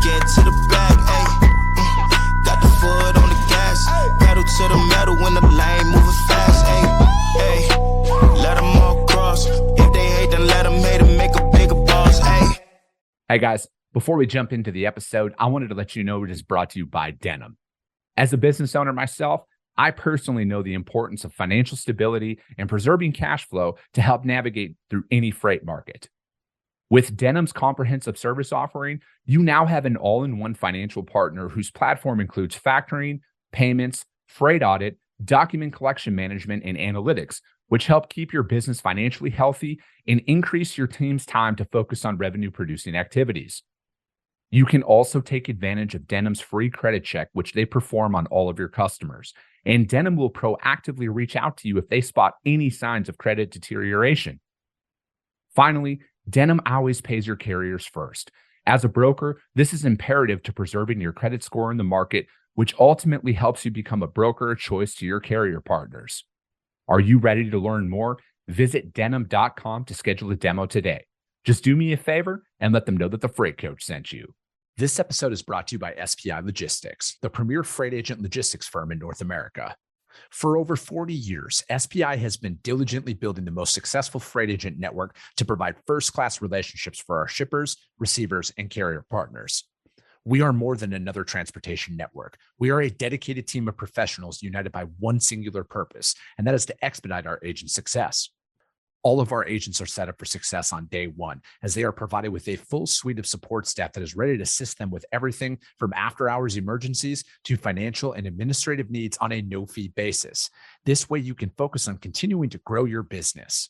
get to the bag, ayy. Got the foot on the gas, pedal to the metal when the lane moving fast, ayy, ayy. Let them all cross. If they hate, then let them hate and make a bigger boss, ayy. Hey guys, before we jump into the episode, I wanted to let you know it is brought to you by Denim. As a business owner myself, I personally know the importance of financial stability and preserving cash flow to help navigate through any freight market. With Denim's comprehensive service offering, you now have an all-in-one financial partner whose platform includes factoring, payments, freight audit, document collection management, and analytics, which help keep your business financially healthy and increase your team's time to focus on revenue-producing activities. You can also take advantage of Denim's free credit check, which they perform on all of your customers. And Denim will proactively reach out to you if they spot any signs of credit deterioration. Finally, Denim always pays your carriers first. As a broker, this is imperative to preserving your credit score in the market, which ultimately helps you become a broker of choice to your carrier partners. Are you ready to learn more? Visit denim.com to schedule a demo today. Just do me a favor and let them know that the Freight Coach sent you. This episode is brought to you by SPI Logistics, the premier freight agent logistics firm in North America. For over 40 years, SPI has been diligently building the most successful freight agent network to provide first-class relationships for our shippers, receivers, and carrier partners. We are more than another transportation network. We are a dedicated team of professionals united by one singular purpose, and that is to expedite our agents' success. All of our agents are set up for success on day one, as they are provided with a full suite of support staff that is ready to assist them with everything from after-hours emergencies to financial and administrative needs on a no-fee basis. This way, you can focus on continuing to grow your business.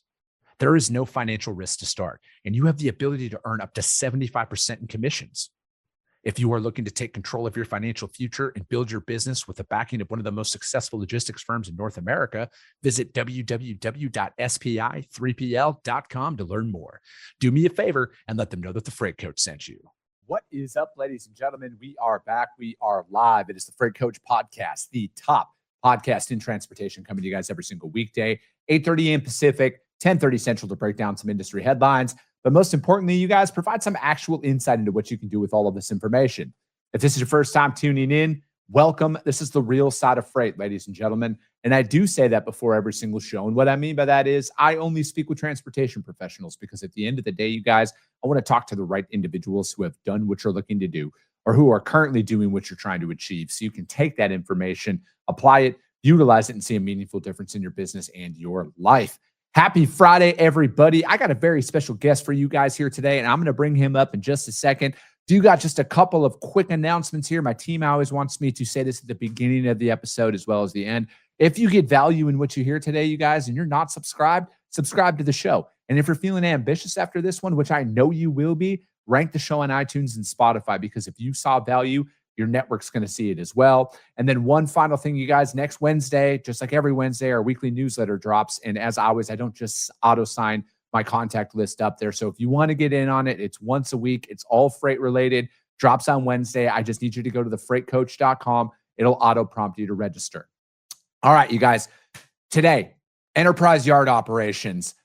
There is no financial risk to start, and you have the ability to earn up to 75% in commissions. If you are looking to take control of your financial future and build your business with the backing of one of the most successful logistics firms in North America, visit www.spi3pl.com to learn more. Do me a favor and let them know that the Freight Coach sent you. What is up, ladies and gentlemen? We are back. We are live. It is the Freight Coach Podcast, the top podcast in transportation, coming to you guys every single weekday, 8:30 a.m. Pacific, 10:30 Central, to break down some industry headlines. But most importantly, you guys provide some actual insight into what you can do with all of this information. If this is your first time tuning in, welcome. This is the real side of freight, ladies and gentlemen. And I do say that before every single show. And what I mean by that is I only speak with transportation professionals, because at the end of the day, you guys, I want to talk to the right individuals who have done what you're looking to do or who are currently doing what you're trying to achieve. So you can take that information, apply it, utilize it, and see a meaningful difference in your business and your life. Happy Friday, everybody. I got a very special guest for you guys here today, and I'm going to bring him up in just a second. Do got just a couple of quick announcements here. My team always wants me to say this at the beginning of the episode as well as the end. If you get value in what you hear today, you guys, and you're not subscribed, subscribe to the show. And if you're feeling ambitious after this one, which I know you will be, rank the show on iTunes and Spotify, because if you saw value, your network's going to see it as well. And then one final thing, you guys, next Wednesday, just like every Wednesday, our weekly newsletter drops. And as always, I don't just auto-sign my contact list up there. So if you want to get in on it, it's once a week. It's all freight related. Drops on Wednesday. I just need you to go to thefreightcoach.com. It'll auto-prompt you to register. All right, you guys. Today, enterprise yard operations.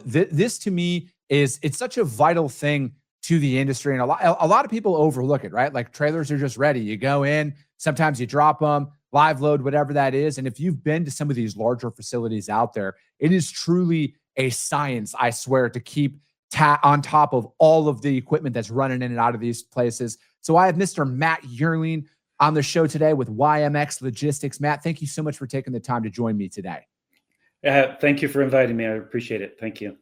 This to me it's such a vital thing to the industry. And a lot of people overlook it, right? Like trailers are just ready. You go in, sometimes you drop them, live load, whatever that is. And if you've been to some of these larger facilities out there, it is truly a science, I swear, to keep on top of all of the equipment that's running in and out of these places. So I have Mr. Matt Yearling on the show today with YMX Logistics. Matt, thank you so much for taking the time to join me today. Thank you for inviting me. I appreciate it. Thank you.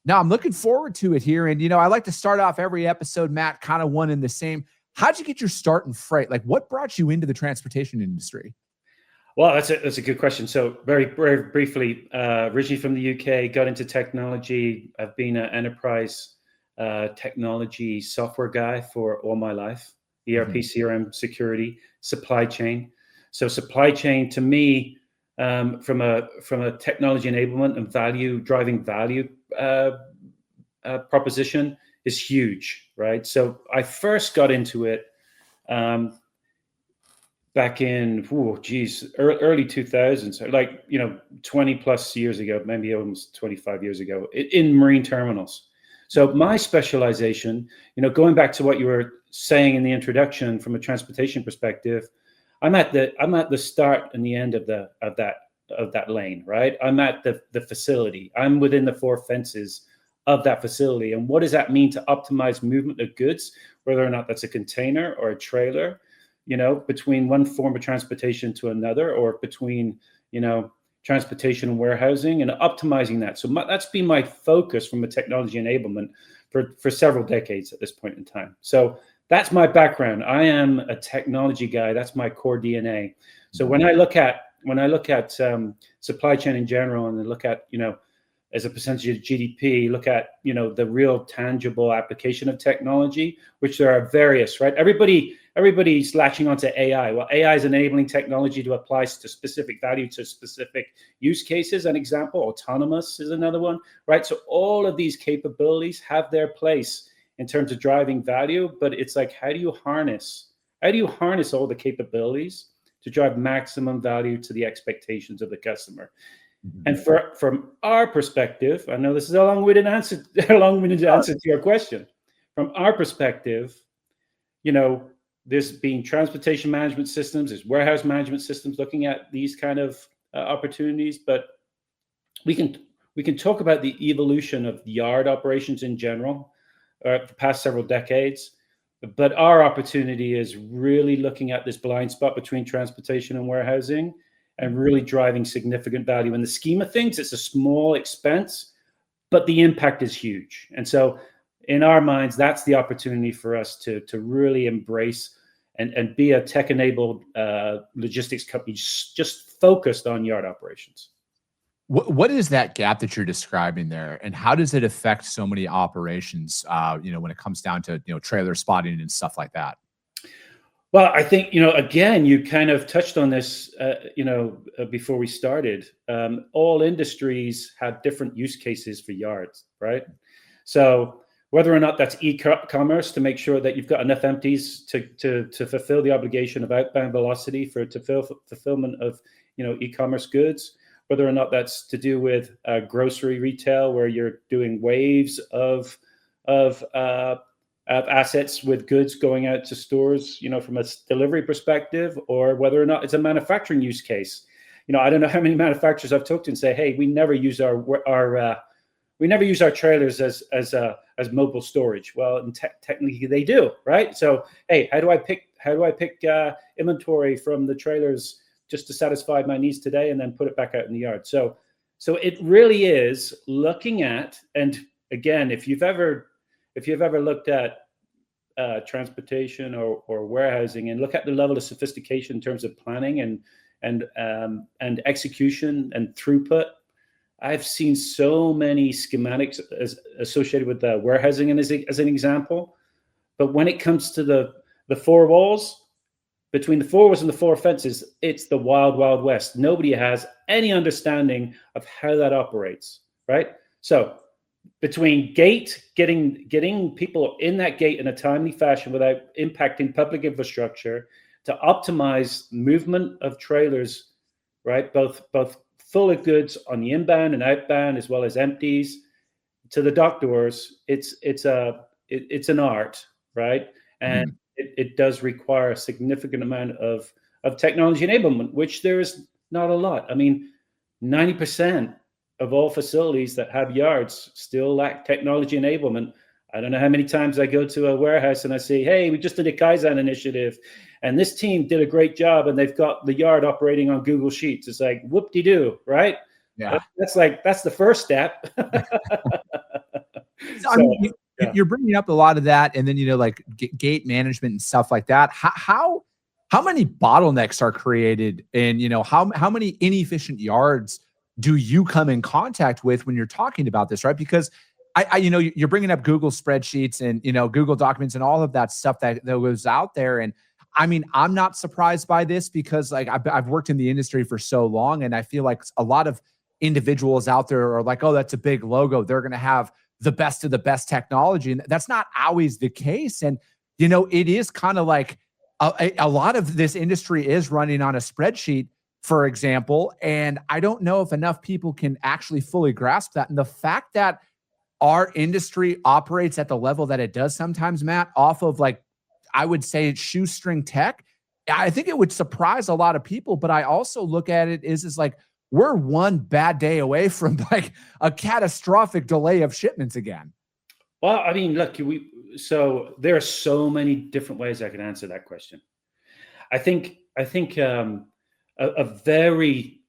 Now, I'm looking forward to it here. And, I like to start off every episode, Matt, kind of one and the same. How'd you get your start in freight? Like, what brought you into the transportation industry? Well, that's a good question. So very, very briefly, originally from the UK, got into technology. I've been an enterprise technology software guy for all my life, ERP, CRM, security, supply chain. So supply chain to me, from a technology enablement and driving value proposition is huge, right? So I first got into it back in, early 2000s, like, 20 plus years ago, maybe almost 25 years ago, in marine terminals. So my specialization, going back to what you were saying in the introduction from a transportation perspective, I'm at the start and the end of that lane, right? I'm at the facility. I'm within the four fences of that facility. And what does that mean to optimize movement of goods, whether or not that's a container or a trailer, between one form of transportation to another, or between, transportation and warehousing, and optimizing that. So that's been my focus from a technology enablement for several decades at this point in time. So that's my background. I am a technology guy. That's my core DNA. So when I look at supply chain in general, and then look at, as a percentage of GDP, look at, the real tangible application of technology, which there are various, right? Everybody's latching onto AI. Well, AI is enabling technology to apply to specific value to specific use cases. An example, autonomous is another one, right? So all of these capabilities have their place in terms of driving value, but it's like, how do you harness all the capabilities to drive maximum value to the expectations of the customer? And from our perspective, I know this is a long-winded answer to your question. From our perspective, there's been transportation management systems, there's warehouse management systems looking at these kind of opportunities, but we can talk about the evolution of yard operations in general the past several decades. But our opportunity is really looking at this blind spot between transportation and warehousing, and really driving significant value. In the scheme of things, it's a small expense, but the impact is huge. And so in our minds, that's the opportunity for us to really embrace and be a tech-enabled logistics company just focused on yard operations. What is that gap that you're describing there, and how does it affect so many operations, when it comes down to, trailer spotting and stuff like that? Well, I think, again, you kind of touched on this, before we started. All industries have different use cases for yards, right? So whether or not that's e-commerce, to make sure that you've got enough empties to fulfill the obligation of outbound velocity fulfillment of, e-commerce goods, whether or not that's to do with grocery retail, where you're doing waves of assets with goods going out to stores, from a delivery perspective, or whether or not it's a manufacturing use case. I don't know how many manufacturers I've talked to and say, hey, we never use our trailers as mobile storage. Well, technically they do, right? So, hey, how do I pick inventory from the trailers just to satisfy my needs today, and then put it back out in the yard? So it really is looking at, and again, if you've ever looked at transportation or warehousing, and look at the level of sophistication in terms of planning and execution and throughput, I've seen so many schematics associated with the warehousing, and as an example. But when it comes to the four walls, between the four walls and the four fences, it's the wild, wild west. Nobody has any understanding of how that operates, right? So between getting people in that gate in a timely fashion without impacting public infrastructure, to optimize movement of trailers, right? Both full of goods on the inbound and outbound, as well as empties to the dock doors. It's an art, right? And it does require a significant amount of technology enablement, which there is not a lot. I mean, 90% of all facilities that have yards still lack technology enablement. I don't know how many times I go to a warehouse and I say, hey, we just did a Kaizen initiative and this team did a great job and they've got the yard operating on Google Sheets. It's like, whoop-de-doo, right? Yeah. That's the first step. I mean, you're bringing up a lot of that, and then, like gate management and stuff like that. How many bottlenecks are created, and, how many inefficient yards do you come in contact with when you're talking about this, right? Because you're bringing up Google spreadsheets and, Google documents and all of that stuff that goes out there. And I mean, I'm not surprised by this, because like I've worked in the industry for so long, and I feel like a lot of individuals out there are like, oh, that's a big logo, they're going to have the best of the best technology. And that's not always the case. And, it is kind of like a lot of this industry is running on a spreadsheet, for example. And I don't know if enough people can actually fully grasp that. And the fact that our industry operates at the level that it does sometimes, Matt, off of like, I would say shoestring tech, I think it would surprise a lot of people, but I also look at it is like, we're one bad day away from like a catastrophic delay of shipments again. Well, I mean, look, so there are so many different ways I can answer that question. I think a very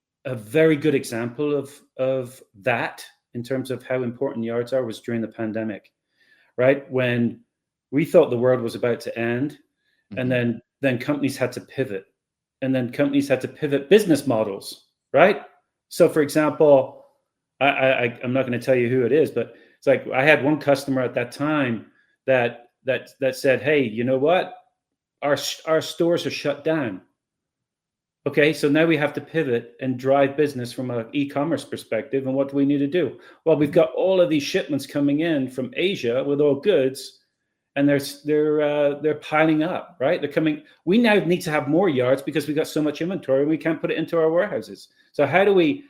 good example of that in terms of how important yards are was during the pandemic, right? When we thought the world was about to end, and then companies had to pivot, and then companies had to pivot business models, right? So, for example, I'm not going to tell you who it is, but it's like I had one customer at that time that said, "Hey, you know what? Our stores are shut down. Okay, so now we have to pivot and drive business from an e-commerce perspective. And what do we need to do? Well, we've got all of these shipments coming in from Asia with all goods, and they're piling up, right? They're coming. We now need to have more yards because we got so much inventory and we can't put it into our warehouses. So how do we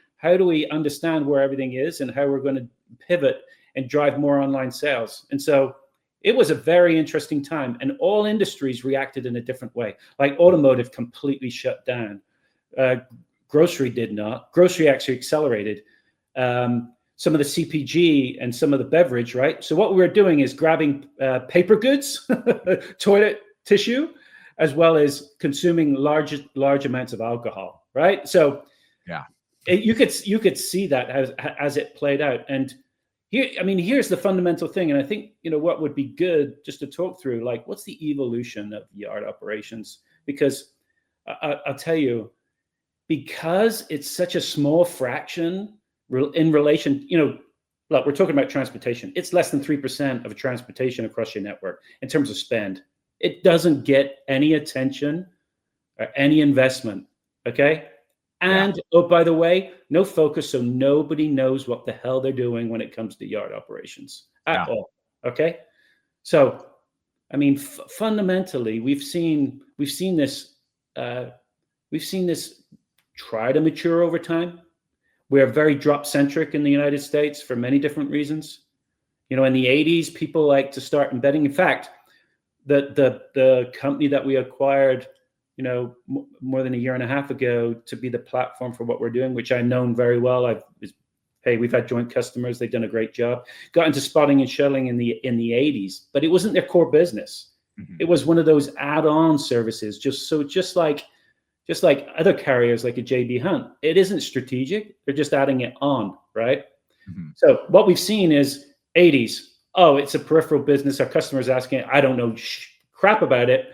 understand where everything is and how we're going to pivot and drive more online sales?" And so it was a very interesting time, and all industries reacted in a different way. Like automotive completely shut down. Grocery did not. Grocery actually accelerated. Some of the CPG and some of the beverage, right? So what we're doing is grabbing paper goods, toilet tissue, as well as consuming large amounts of alcohol, right? So yeah, you could see that as it played out. And here, I mean, here's the fundamental thing, and I think what would be good just to talk through, like, what's the evolution of yard operations? Because I'll tell you, because it's such a small fraction in relation, look, we're talking about transportation. It's less than 3% of transportation across your network in terms of spend. It doesn't get any attention or any investment, okay? And, oh, by the way, no focus, so nobody knows what the hell they're doing when it comes to yard operations at all, okay? So, I mean, fundamentally, we've seen this try to mature over time. We're very drop-centric in the United States for many different reasons. In the 80s, people like to start embedding. In fact, the company that we acquired, more than a year and a half ago to be the platform for what we're doing, which I've known very well. We've had joint customers. They've done a great job. Got into spotting and shelling in the 80s, but it wasn't their core business. It was one of those add-on services, just like other carriers like a JB Hunt. It isn't strategic. They're just adding it on, right? So what we've seen is 80s. Oh, it's a peripheral business. Our customers asking, I don't know crap about it.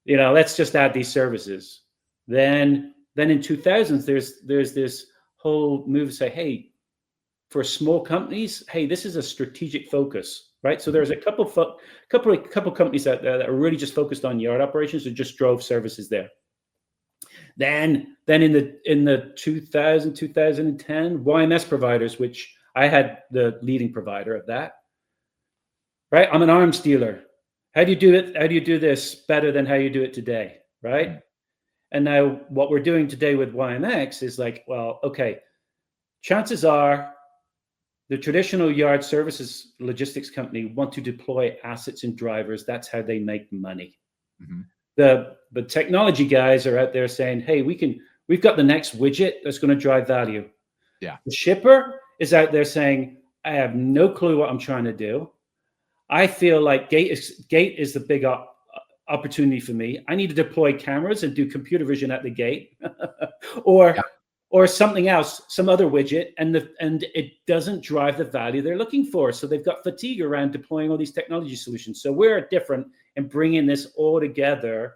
Let's just add these services. Then in 2000s, there's this whole move to say, hey, for small companies, hey, this is a strategic focus, right? So there's a couple companies that are really just focused on yard operations or just drove services there. Then in the 2010, YMS providers, which I had the leading provider of that, right? I'm an arms dealer. How do you do it? How do you do this better than how you do it today, right? And now what we're doing today with YMX is like, well, okay, chances are the traditional yard services logistics company want to deploy assets and drivers. That's how they make money. The technology guys are out there saying, hey, we've got the next widget that's going to drive value. Yeah. The shipper is out there saying, I have no clue what I'm trying to do. I feel like gate is the big opportunity for me. I need to deploy cameras and do computer vision at the gate or something else, some other widget, and it doesn't drive the value they're looking for. So they've got fatigue around deploying all these technology solutions. So we're different in bringing this all together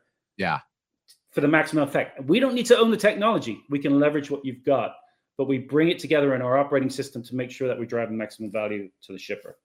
for the maximum effect. We don't need to own the technology. We can leverage what you've got, but we bring it together in our operating system to make sure that we drive maximum value to the shipper.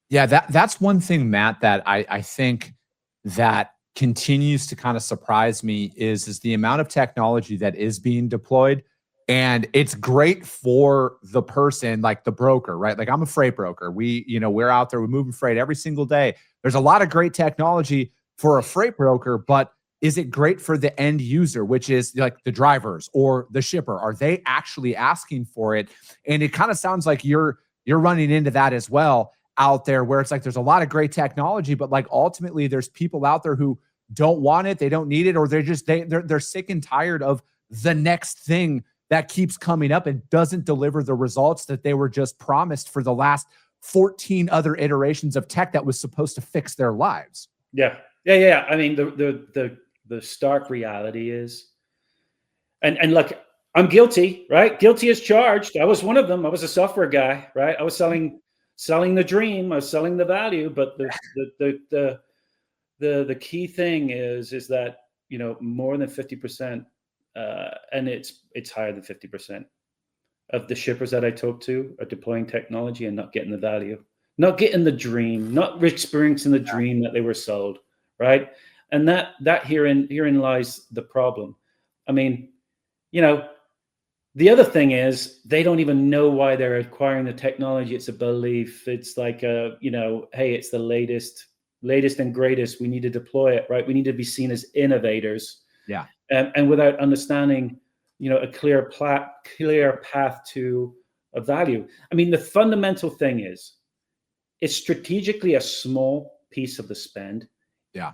Yeah, that's one thing, Matt, that I think that continues to kind of surprise me is the amount of technology that is being deployed. And it's great for the person, like the broker, right? Like I'm a freight broker. We're out there, we're moving freight every single day. There's a lot of great technology for a freight broker, but is it great for the end user, which is like the drivers or the shipper? Are they actually asking for it? And it kind of sounds like you're running into that as well. out there where it's like there's a lot of great technology, but like ultimately there's people out there who don't want it, they don't need it, or they're sick and tired of the next thing that keeps coming up and doesn't deliver the results that they were just promised for the last 14 other iterations of tech that was supposed to fix their lives. Yeah. I mean, the stark reality is, and look, I'm guilty, right? Guilty as charged. I was one of them. I was a software guy, right? I was selling the dream. I was selling the value, but the key thing is that, you know, more than 50%, and it's higher than 50% of the shippers that I talk to are deploying technology and not getting the value, not getting the dream, not experiencing the dream that they were sold, right? And that herein lies the problem. I mean, you know, the other thing is they don't even know why they're acquiring the technology. It's a belief. It's like you know, hey, it's the latest and greatest. We need to deploy it, right? We need to be seen as innovators. Yeah. And without understanding, you know, a clear path to a value. I mean, the fundamental thing is it's strategically a small piece of the spend. Yeah.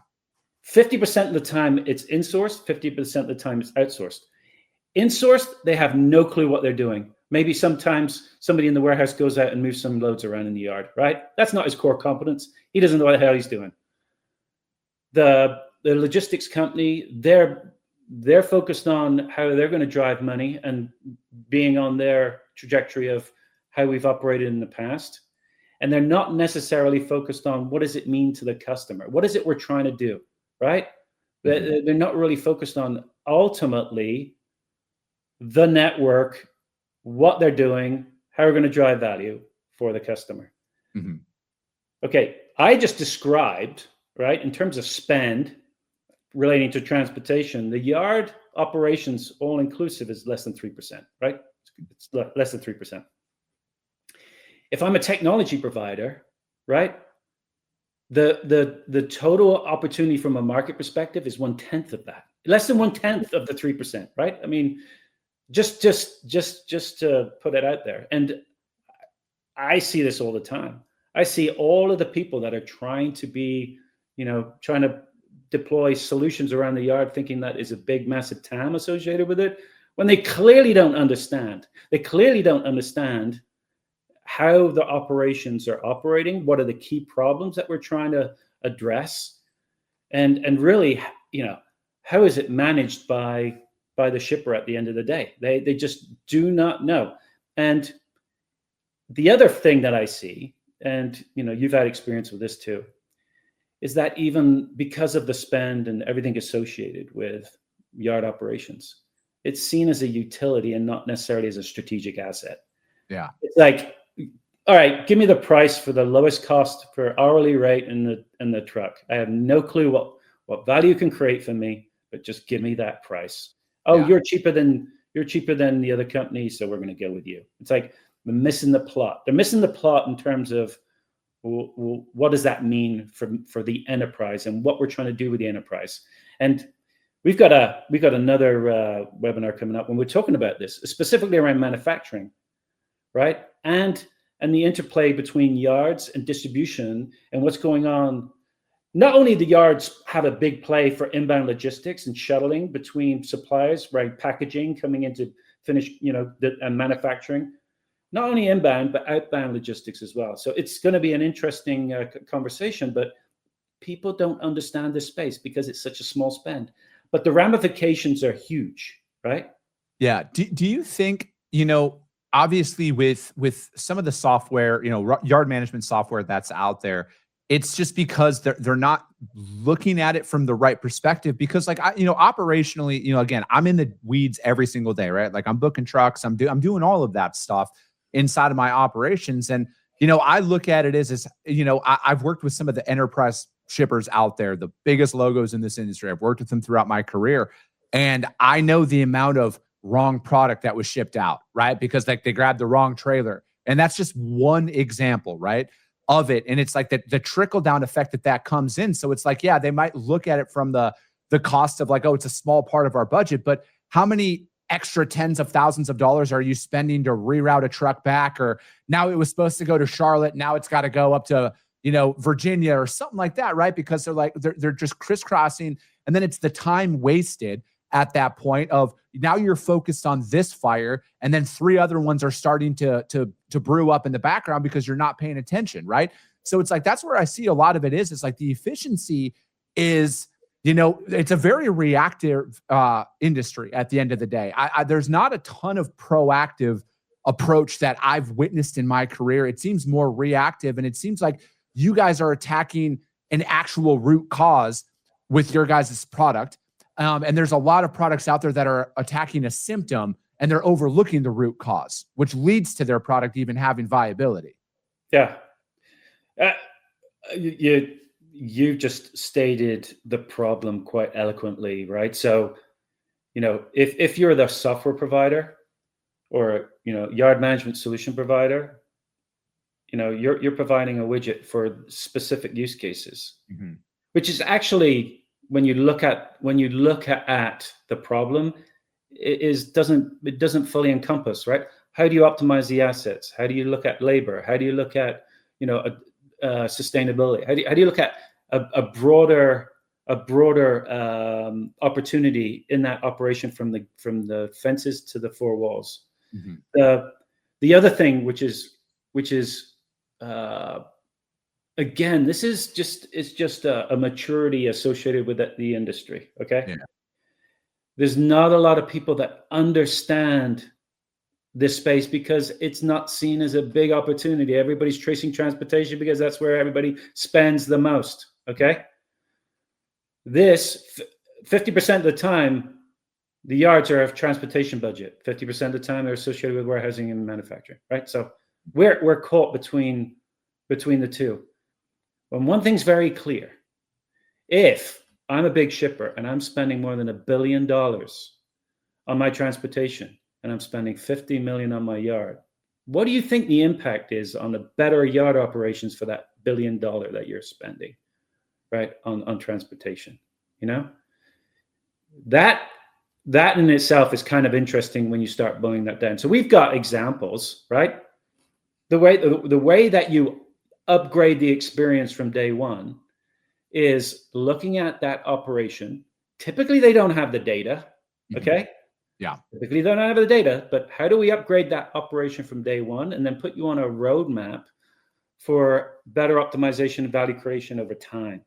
50% of the time it's insourced, 50% of the time it's outsourced. Insourced, they have no clue what they're doing. Maybe sometimes somebody in the warehouse goes out and moves some loads around in the yard, right? That's not his core competence. He doesn't know what the hell he's doing. The logistics company, they're focused on how they're going to drive money and being on their trajectory of how we've operated in the past. And they're not necessarily focused on what does it mean to the customer? What is it we're trying to do, right? Mm-hmm. They're not really focused on ultimately the network, what they're doing, how we're going to drive value for the customer. Mm-hmm. Okay, I just described, right, in terms of spend relating to transportation, the yard operations all inclusive is less than 3%, right? It's less than 3%. If I'm a technology provider, right, the total opportunity from a market perspective is 1/10 of that, less than 1/10 of the 3%, right? I mean, just to put it out there. And I see this all the time. I see all of the people that are trying to be, you know, trying to deploy solutions around the yard, thinking that is a big, massive TAM associated with it, when they clearly don't understand. They clearly don't understand how the operations are operating, what are the key problems that we're trying to address, and really, you know, how is it managed by the shipper at the end of the day? They just do not know. And the other thing that I see, and you know, you've had experience with this too, is that even because of the spend and everything associated with yard operations, it's seen as a utility and not necessarily as a strategic asset. Yeah. It's like, all right, give me the price for the lowest cost per hourly rate in the truck. I have no clue what value can create for me, but just give me that price. Oh, yeah. You're cheaper than the other company, so we're going to go with you. It's like they're missing the plot. They're missing the plot in terms of, well, what does that mean for the enterprise and what we're trying to do with the enterprise? And we've got another webinar coming up when we're talking about this, specifically around manufacturing, right? And the interplay between yards and distribution and what's going on. Not only the yards have a big play for inbound logistics and shuttling between suppliers, right? Packaging coming into finished, you know, and manufacturing. Not only inbound, but outbound logistics as well. So it's going to be an interesting conversation, but people don't understand this space because it's such a small spend. But the ramifications are huge, right? Yeah. Do you think, you know, obviously with some of the software, you know, yard management software that's out there, it's just because they're not looking at it from the right perspective. Because like, you know, operationally, you know, again, I'm in the weeds every single day, right? Like I'm booking trucks, I'm doing all of that stuff inside of my operations. And, you know, I look at it as, you know, I've worked with some of the enterprise shippers out there, the biggest logos in this industry. I've worked with them throughout my career. And I know the amount of wrong product that was shipped out, right? Because like they grabbed the wrong trailer. And that's just one example, right, of it. And it's like the trickle down effect that comes in. So it's like, yeah, they might look at it from the cost of like, oh, it's a small part of our budget, but how many extra tens of thousands of dollars are you spending to reroute a truck back? Or now it was supposed to go to Charlotte, now it's got to go up to, Virginia or something like that, right? Because they're just crisscrossing. And then it's the time wasted at that point of now you're focused on this fire, and then 3 other ones are starting to brew up in the background because you're not paying attention, right? So it's like, that's where I see a lot of it is. It's like the efficiency is, it's a very reactive industry at the end of the day. There's not a ton of proactive approach that I've witnessed in my career. It seems more reactive, and it seems like you guys are attacking an actual root cause with your guys' product. And there's a lot of products out there that are attacking a symptom and they're overlooking the root cause, which leads to their product even having viability. Yeah. You just stated the problem quite eloquently, right? So, if you're the software provider or, yard management solution provider, you're providing a widget for specific use cases, which is actually, when you look at the problem, it doesn't fully encompass, right? How do you optimize the assets? How do you look at labor? How do you look at sustainability? How do you look at a broader opportunity in that operation from the fences to the 4 walls? The other thing, which is again, this is just a maturity associated with the industry. Okay. Yeah. There's not a lot of people that understand this space because it's not seen as a big opportunity. Everybody's tracing transportation because that's where everybody spends the most. Okay. This 50% of the time, the yards are of transportation budget. 50% of the time they're associated with warehousing and manufacturing. Right. So we're caught between the two. And one thing's very clear. If I'm a big shipper and I'm spending more than $1 billion on my transportation and I'm spending $50 million on my yard, what do you think the impact is on the better yard operations for that $1 billion that you're spending, right, on transportation? That in itself is kind of interesting when you start blowing that down. So we've got examples, right? The way that you upgrade the experience from day one is looking at that operation. Typically, they don't have the data. Okay. Yeah. Typically, they don't have the data, but how do we upgrade that operation from day one and then put you on a roadmap for better optimization and value creation over time?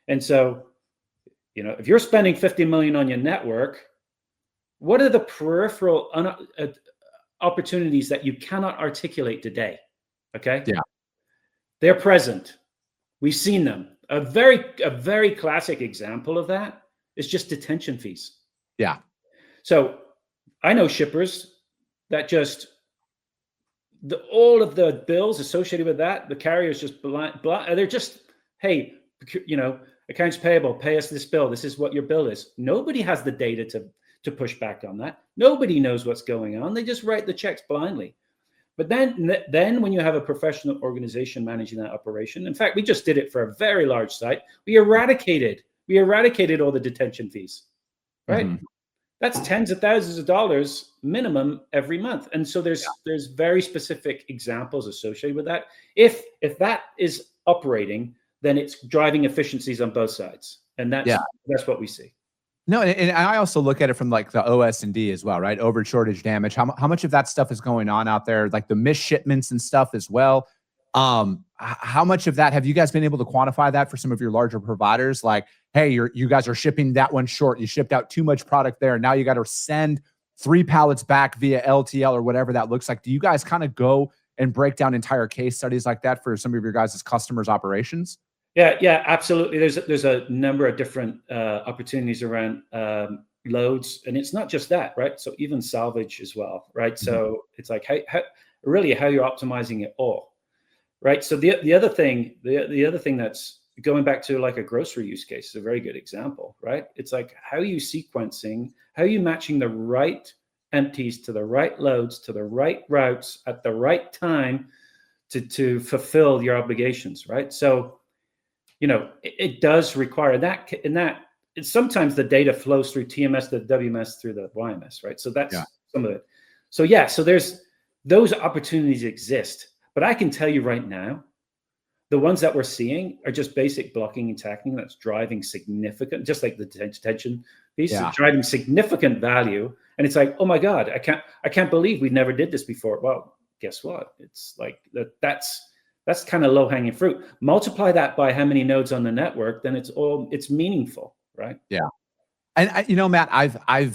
And so, if you're spending $50 million on your network, what are the peripheral opportunities that you cannot articulate today? Okay. Yeah. They're present. We've seen them. A very classic example of that is just detention fees. Yeah. So I know shippers that all of the bills associated with that, the carriers just they're just, hey, accounts payable, pay us this bill. This is what your bill is. Nobody has the data to push back on that. Nobody knows what's going on. They just write the checks blindly. But then when you have a professional organization managing that operation, in fact, we just did it for a very large site. We eradicated all the detention fees, right? That's tens of thousands of dollars minimum every month. And so there's very specific examples associated with that. If that is operating, then it's driving efficiencies on both sides. And that's what we see. No, and I also look at it from like the OS&D as well, right? Overage shortage damage. How much of that stuff is going on out there? Like the missed shipments and stuff as well. How much of that have you guys been able to quantify that for some of your larger providers? Like, hey, you guys are shipping that one short. You shipped out too much product there. Now you got to send 3 pallets back via LTL or whatever that looks like. Do you guys kind of go and break down entire case studies like that for some of your guys' customers' operations? Yeah, absolutely. There's a number of different opportunities around loads, and it's not just that, right? So even salvage as well, right? So it's like how you're optimizing it all, right? So the other thing that's going back to like a grocery use case is a very good example, right? It's like how are you sequencing, how are you matching the right empties to the right loads to the right routes at the right time to fulfill your obligations, right? So it does require that in that it's sometimes the data flows through TMS to WMS through the YMS, right? So that's some of it. So yeah, so there's those opportunities exist, but I can tell you right now, the ones that we're seeing are just basic blocking and tackling that's driving significant, just like the detention piece, is driving significant value. And it's like, oh my God, I can't believe we never did this before. Well, guess what? It's like that's kind of low hanging fruit. Multiply that by how many nodes on the network, then it's meaningful, right? Yeah. And you know, Matt, I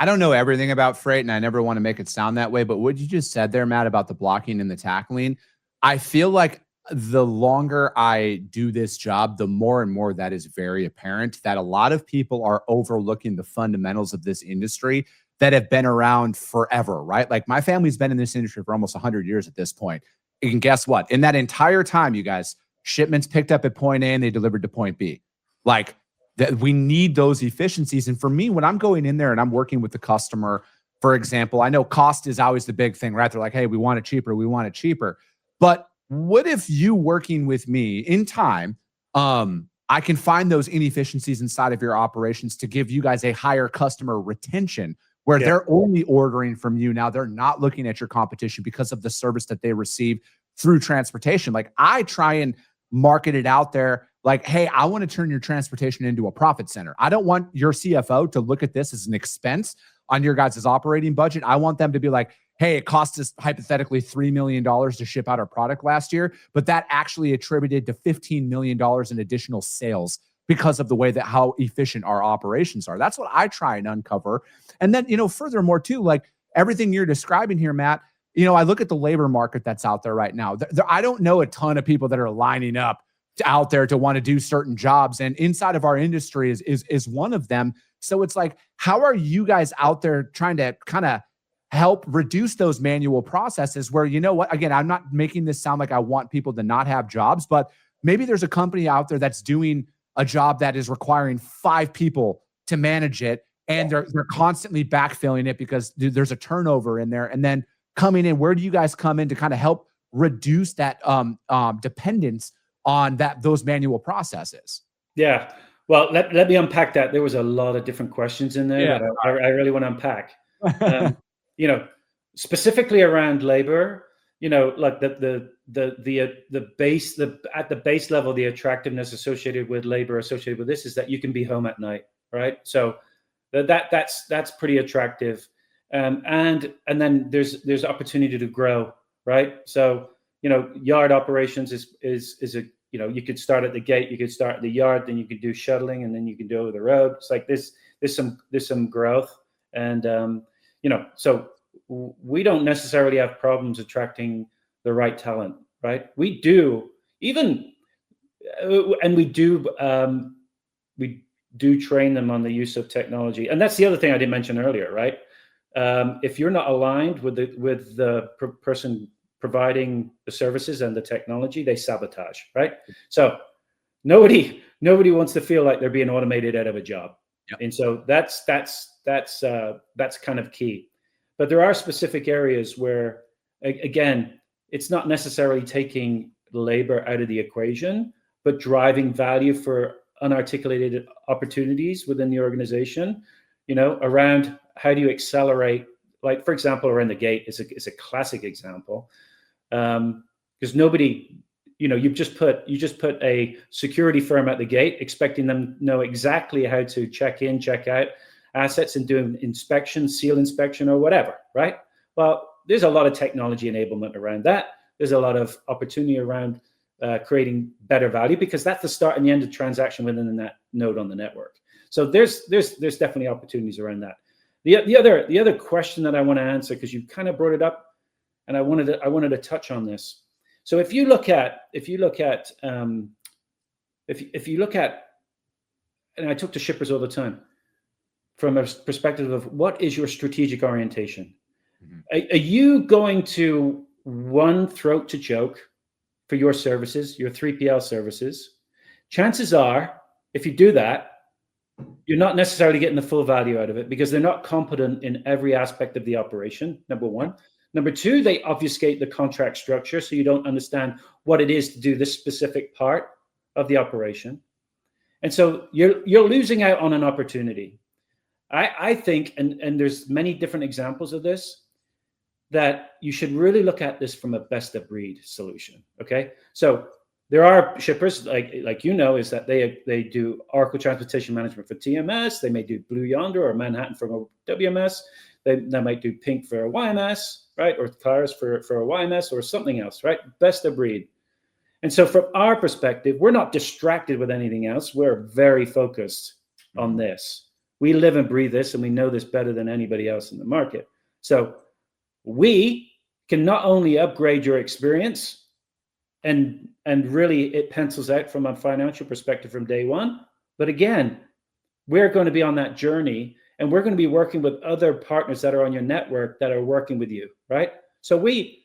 don't know everything about freight, and I never want to make it sound that way, but what you just said there, Matt, about the blocking and the tackling, I feel like the longer I do this job, the more and more that is very apparent that a lot of people are overlooking the fundamentals of this industry that have been around forever, right? Like my family's been in this industry for almost 100 years at this point. And guess what? In that entire time, you guys, shipments picked up at point A and they delivered to point B. Like that, we need those efficiencies. And for me, when I'm going in there and I'm working with the customer, for example, I know cost is always the big thing, right? They're like, hey, we want it cheaper. We want it cheaper. But what if you working with me in time, I can find those inefficiencies inside of your operations to give you guys a higher customer retention where they're only ordering from you now. They're not looking at your competition because of the service that they receive through transportation. Like I try and market it out there like, hey, I want to turn your transportation into a profit center. I don't want your CFO to look at this as an expense on your guys' operating budget. I want them to be like, hey, it cost us hypothetically $3 million to ship out our product last year, but that actually attributed to $15 million in additional sales because of the way that how efficient our operations are. That's what I try and uncover. And then, you know, furthermore too, like everything you're describing here, Matt, you know, I look at the labor market that's out there right now. I don't know a ton of people that are lining up out there to want to do certain jobs. And inside of our industry is one of them. So it's like, how are you guys out there trying to kind of help reduce those manual processes where, you know what, again, I'm not making this sound like I want people to not have jobs, but maybe there's a company out there that's doing a job that is requiring 5 people to manage it. And they're constantly backfilling it because there's a turnover in there. And then coming in, where do you guys come in to kind of help reduce that dependence on those manual processes? Yeah. Well, let me unpack that. There was a lot of different questions in there that I really want to unpack. You know, specifically around labor, you know, like at the base level, the attractiveness associated with labor associated with this is that you can be home at night, right? So that's pretty attractive. And then there's opportunity to grow, right? So, you know, yard operations is a, you know, you could start at the gate, you could start at the yard, then you could do shuttling, and then you can do over the road. It's like there's some growth. And you know, so we don't necessarily have problems attracting the right talent, right? We do even, and we do train them on the use of technology. And that's the other thing I didn't mention earlier, right? If you're not aligned with the person providing the services and the technology, they sabotage, right? So nobody wants to feel like they're being automated out of a job. Yep. And so that's kind of key. But there are specific areas where, again, it's not necessarily taking labor out of the equation, but driving value for unarticulated opportunities within the organization, you know, around how do you accelerate, like, for example, around the gate is a classic example. Because nobody, you know, you just put a security firm at the gate, expecting them to know exactly how to check in, check out assets and do inspection, seal inspection, or whatever, right? Well, there's a lot of technology enablement around that. There's a lot of opportunity around creating better value, because that's the start and the end of transaction within that node on the network. So there's definitely opportunities around that. The other question that I want to answer, because you kind of brought it up, and I wanted to touch on this. So if you look at, and I talk to shippers all the time, from a perspective of what is your strategic orientation? Mm-hmm. Are you going to one throat to choke for your services, your 3PL services? Chances are, if you do that, you're not necessarily getting the full value out of it, because they're not competent in every aspect of the operation, number one. Number two, they obfuscate the contract structure, so you don't understand what it is to do this specific part of the operation. And so you're losing out on an opportunity. I think, and there's many different examples of this, that you should really look at this from a best of breed solution. Okay. So there are shippers like is that they do Oracle Transportation Management for TMS. They may do Blue Yonder or Manhattan for WMS. They might do Pink for a YMS, right? Or Claris for a YMS or something else, right? Best of breed. And so from our perspective, we're not distracted with anything else. We're very focused on this. We live and breathe this, and we know this better than anybody else in the market. So we can not only upgrade your experience, and really it pencils out from a financial perspective from day one, but again, we're going to be on that journey, and we're going to be working with other partners that are on your network that are working with you, right? So we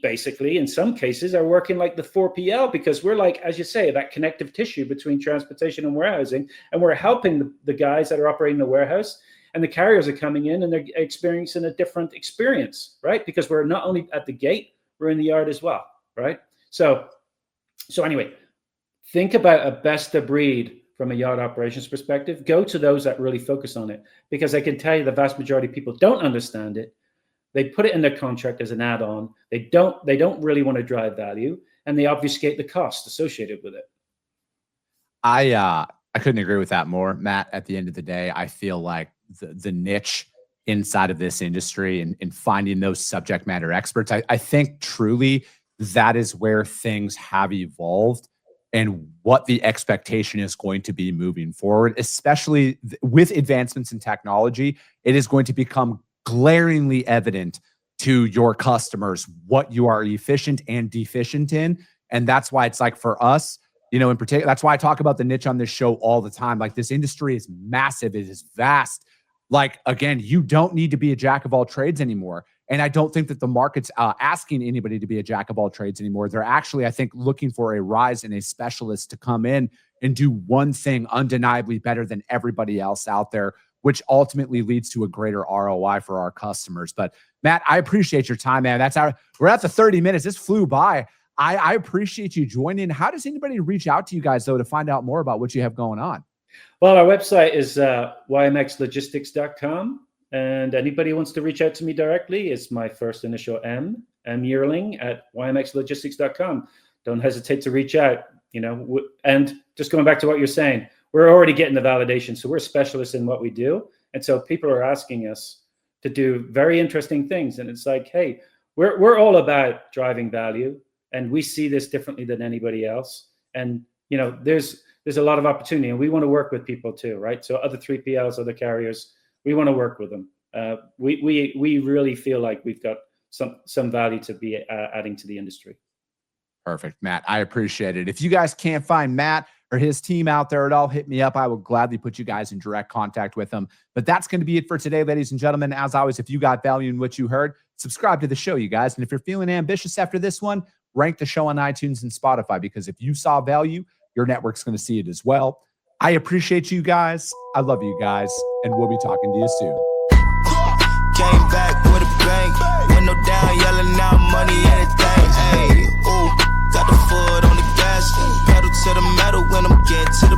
basically, in some cases, are working like the 4PL, because we're like, as you say, that connective tissue between transportation and warehousing, and we're helping the guys that are operating the warehouse, and the carriers are coming in and they're experiencing a different experience, right? Because we're not only at the gate, we're in the yard as well, right? So anyway, think about a best of breed from a yard operations perspective. Go to those that really focus on it, because I can tell you the vast majority of people don't understand it. They put it in their contract as an add-on. They don't really want to drive value, and they obfuscate the cost associated with it. I couldn't agree with that more, Matt. At the end of the day, I feel like the niche inside of this industry and finding those subject matter experts, I think truly that is where things have evolved and what the expectation is going to be moving forward, especially with advancements in technology. It is going to become glaringly evident to your customers what you are efficient and deficient in. And that's why it's like, for us, in particular, that's why I talk about the niche on this show all the time. Like, this industry is massive. It is vast. Like, again, you don't need to be a jack of all trades anymore. And I don't think that the market's asking anybody to be a jack of all trades anymore. They're actually, I think, looking for a rise in a specialist to come in and do one thing undeniably better than everybody else out there, which ultimately leads to a greater ROI for our customers. But Matt, I appreciate your time, man. We're at the 30 minutes. This flew by. I appreciate you joining. How does anybody reach out to you guys, though, to find out more about what you have going on? Well, our website is YMXLogistics.com. And anybody who wants to reach out to me directly, is my first initial M Yearling at YMXLogistics.com. Don't hesitate to reach out, and just going back to what you're saying, we're already getting the validation. So we're specialists in what we do. And so people are asking us to do very interesting things. And it's like, hey, we're all about driving value, and we see this differently than anybody else. And, there's a lot of opportunity, and we want to work with people too, right? So other 3PLs, other carriers, we want to work with them. We really feel like we've got some value to be adding to the industry. Perfect, Matt. I appreciate it. If you guys can't find Matt or his team out there at all, hit me up. I will gladly put you guys in direct contact with them. But that's going to be it for today, ladies and gentlemen. As always, if you got value in what you heard, subscribe to the show, you guys. And if you're feeling ambitious after this one, rank the show on iTunes and Spotify, because if you saw value, your network's going to see it as well. I appreciate you guys. I love you guys, and we'll be talking to you soon. Came back with a bang, window down, yelling out money, anything. Hey, ooh, got the foot on the gas, pedal to the metal when I'm getting to the